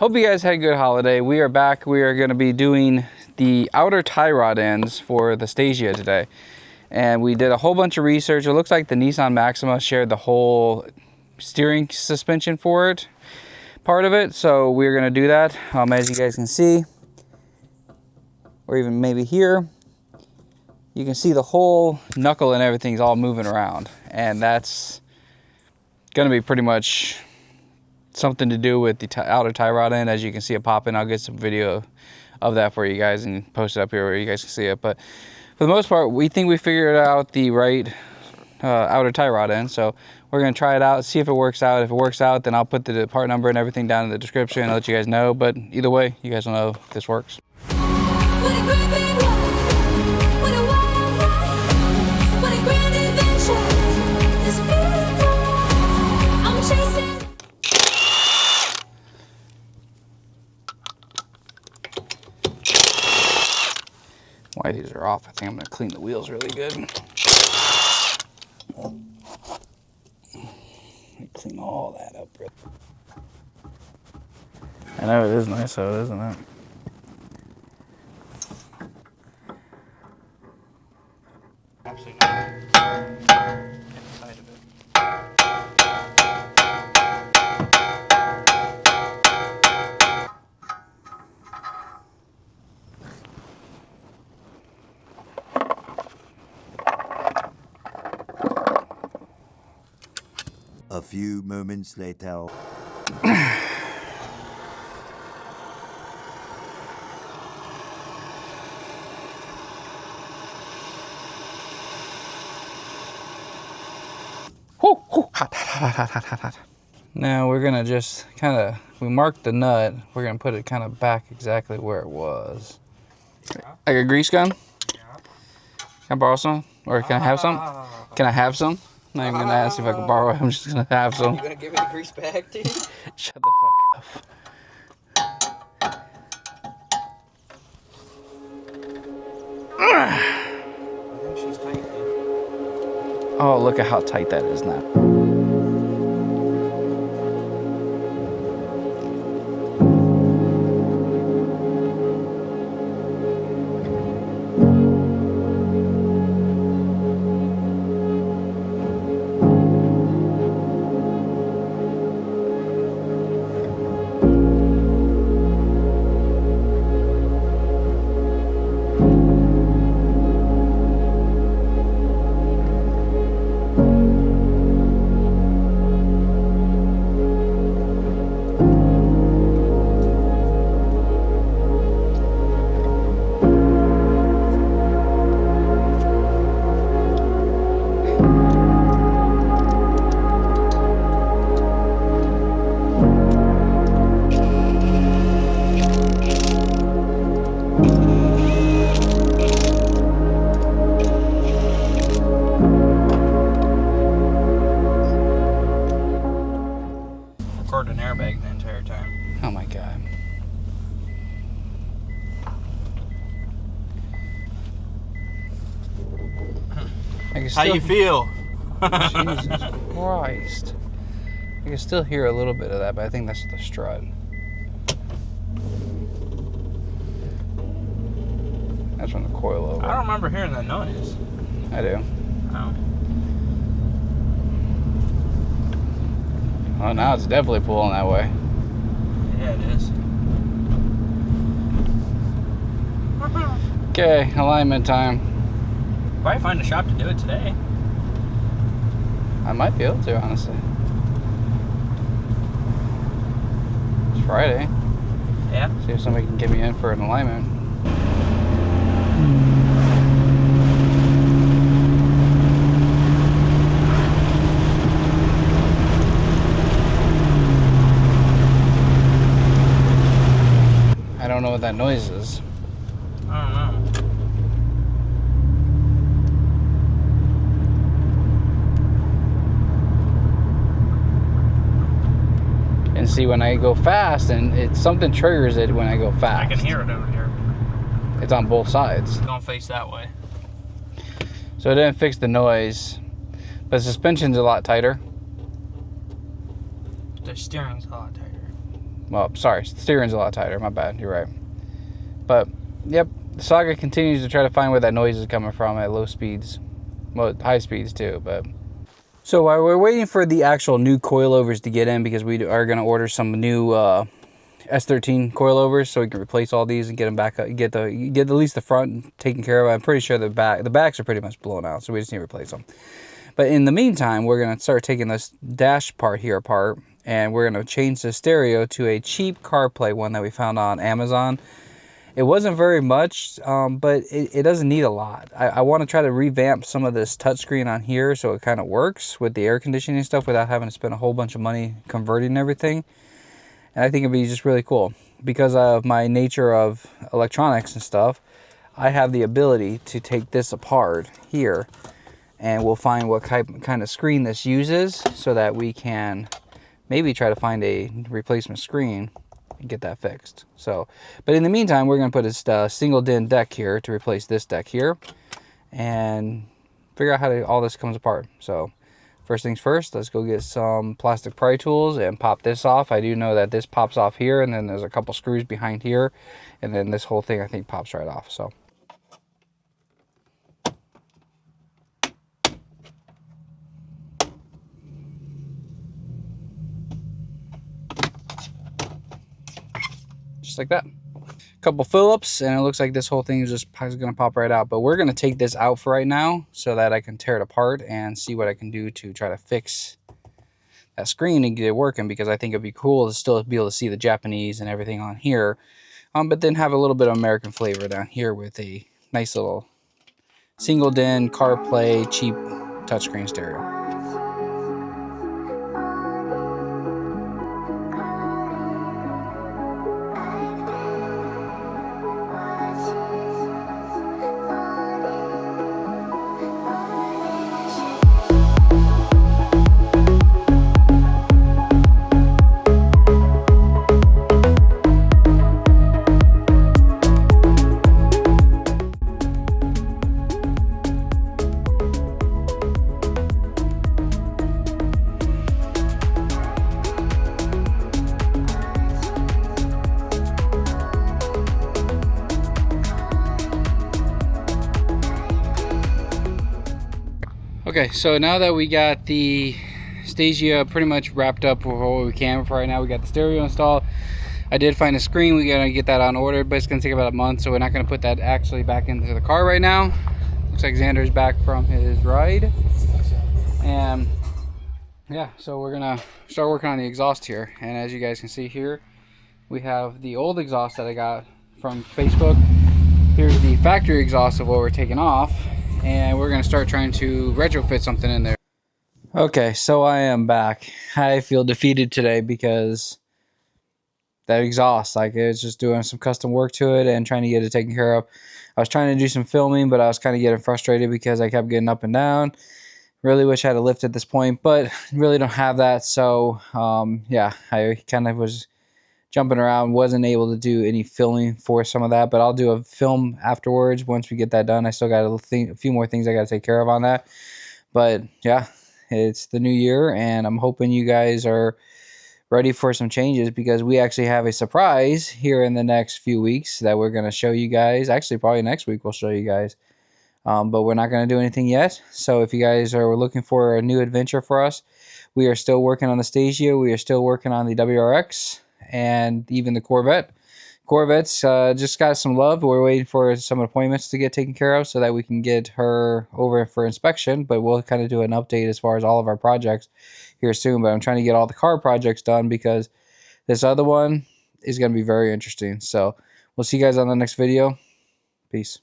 Hope you guys had a good holiday. We are back. We are going to be doing the outer tie rod ends for the Stagea today. And we did a whole bunch of research. It looks like the Nissan Maxima shared the whole steering suspension for it, part of it. So we're going to do that. As you guys can see, or even maybe here, you can see the whole knuckle and everything's all moving around. And that's going to be pretty much something to do with the outer tie rod end. As you can see it popping, I'll get some video of that for you guys and post it up here where you guys can see it. But for the most part, we think we figured out the right outer tie rod end. So we're going to try it out, see if it works out. If it works out, then I'll put the part number and everything down in the description and let you guys know. But either way, you guys will know if this works. While these are off, I think I'm going to clean the wheels really good. Clean all that up. I know it is nice though, isn't it? Absolutely not. Inside of it. A few moments later. Hot. Now we're gonna just we marked the nut. We're gonna put it kind of back exactly where it was. Like a grease gun? Yeah. Can I borrow some? Or can I have some? Can I have some? I'm not even gonna ask if I can borrow it. I'm just gonna have some. You gonna give me the grease back, dude? Shut the fuck up. I think she's tight, dude. Oh, look at how tight that is now. An airbag the entire time. Oh my god. How you feel? Jesus Christ. I can still hear a little bit of that, but I think that's the strut. That's from the coil over. I don't remember hearing that noise. I do. Oh. Oh, now it's definitely pulling that way. Yeah, it is. Okay, alignment time. Probably find a shop to do it today. I might be able to, honestly. It's Friday. Yeah. See if somebody can get me in for an alignment. I don't know what that noise is. I don't know. And see, when I go fast, and something triggers it when I go fast. I can hear it over here. It's on both sides. It's gonna face that way. So it didn't fix the noise, but the suspension's a lot tighter. The steering's a lot tighter. Well, sorry, steering's a lot tighter. My bad. You're right. But yep, the saga continues to try to find where that noise is coming from at low speeds, well, high speeds too. But so while we're waiting for the actual new coilovers to get in, because we are going to order some new S13 coilovers, so we can replace all these and get them back up, get at least the front taken care of. I'm pretty sure the backs are pretty much blown out, so we just need to replace them. But in the meantime, we're going to start taking this dash part here apart, and we're going to change the stereo to a cheap CarPlay one that we found on Amazon. It wasn't very much, but it doesn't need a lot. I want to try to revamp some of this touchscreen on here so it kind of works with the air conditioning and stuff without having to spend a whole bunch of money converting everything. And I think it'd be just really cool. Because of my nature of electronics and stuff, I have the ability to take this apart here, and we'll find what kind of screen this uses so that we can maybe try to find a replacement screen and get that fixed. So, but in the meantime, we're going to put a single DIN deck here to replace this deck here and figure out how all this comes apart. So first things first, let's go get some plastic pry tools and pop this off. I do know that this pops off here, and then there's a couple screws behind here, and then this whole thing I think pops right off. So just like that. Couple Phillips, and it looks like this whole thing is just going to pop right out. But we're going to take this out for right now so that I can tear it apart and see what I can do to try to fix that screen and get it working, because I think it'd be cool to still be able to see the Japanese and everything on here, but then have a little bit of American flavor down here with a nice little single DIN CarPlay cheap touchscreen stereo. Okay, so now that we got the Stagea pretty much wrapped up with what we can for right now, we got the stereo installed. I did find a screen. We gotta get that on order, but it's gonna take about a month, so we're not gonna put that actually back into the car right now. Looks like Xander's back from his ride, and yeah, so we're gonna start working on the exhaust here. And as you guys can see here, we have the old exhaust that I got from Facebook. Here's the factory exhaust of what we're taking off, and we're gonna start trying to retrofit something in there. Okay, so I am back. I feel defeated today because that exhaust, like, it's just doing some custom work to it and trying to get it taken care of. I was trying to do some filming, but I was kind of getting frustrated because I kept getting up and down. Really wish I had a lift at this point, but really don't have that. So yeah, I kind of was jumping around, wasn't able to do any filming for some of that, but I'll do a film afterwards once we get that done. I still got a few more things I got to take care of on that. But yeah, it's the new year, and I'm hoping you guys are ready for some changes, because we actually have a surprise here in the next few weeks that we're going to show you guys. Actually, probably next week we'll show you guys. But we're not going to do anything yet. So if you guys are looking for a new adventure for us, we are still working on the Stagea. We are still working on the WRX and even the Corvette. Corvette's just got some love. We're waiting for some appointments to get taken care of so that we can get her over for inspection. But we'll kind of do an update as far as all of our projects here soon. But I'm trying to get all the car projects done, because this other one is going to be very interesting. So we'll see you guys on the next video. Peace.